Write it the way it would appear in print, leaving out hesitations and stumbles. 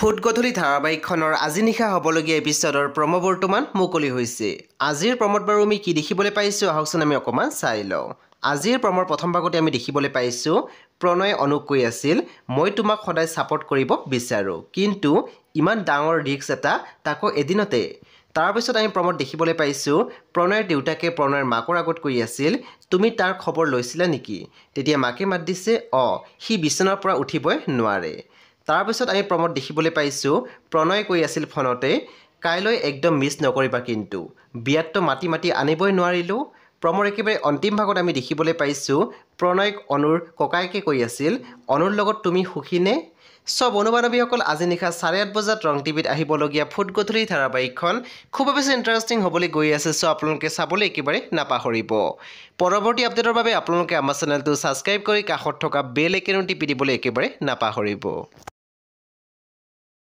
Foot গধূলি ধাৰাবাহিকখনৰ আজি নিশা হ'বলগীয়া এপিছডৰ প্ৰম' বৰ্তমান মুকলি হৈছে। আজিৰ প্ৰম'ত বাৰু আমি কি দেখিবলৈ পাইছোঁ আহকচোন আমি অকণমান চাই লওঁ। আজিৰ প্ৰম'ৰ প্ৰথম ভাগতে আমি দেখিবলৈ পাইছোঁ প্ৰণয়ে অনুক কৈ আছিল মই তোমাক সদায় ছাপোৰ্ট কৰিব বিচাৰোঁ, কিন্তু ইমান ডাঙৰ ৰিস্ক এটা তাকো এদিনতে। তাৰপিছত আমি প্ৰম'ত দেখিবলৈ পাইছোঁ প্ৰণয়ৰ দেউতাকে প্ৰণয়ৰ মাকৰ আগত কৈ আছিল তুমি তাৰ খবৰ লৈছিলা নেকি? তেতিয়া মাকে মাত দিছে সি বিচনাৰ পৰা উঠিবই নোৱাৰে। তাৰপিছত আমি প্ৰম'ত দেখিবলৈ পাইছোঁ প্ৰণয়ে কৈ আছিল ফোনতে কাইলৈ একদম মিছ নকৰিবা, কিন্তু বিয়াততো মাতি মাতি আনিবই নোৱাৰিলোঁ। প্ৰম'ৰ একেবাৰে অন্তিম ভাগত আমি দেখিবলৈ পাইছোঁ প্ৰণয়ক অনুৰ ককায়েকে কৈ আছিল অনুৰ লগত তুমি সুখীনে? বন্ধু বান্ধৱীসকল, আজি নিশা 8:30 বজাত ৰং টিভিত আহিবলগীয়া ফুট গধূলি ধাৰাবাহিকখন খুব বেছি ইণ্টাৰেষ্টিং হ'বলৈ গৈ আছে। আপোনালোকে চাবলৈ একেবাৰে নাপাহৰিব। পৰৱৰ্তী আপডেটৰ বাবে আপোনালোকে আমাৰ চেনেলটো ছাবস্ক্ৰাইব কৰি কাষত থকা বেল আইকনটো টিপি দিবলৈ একেবাৰে নাপাহৰিব।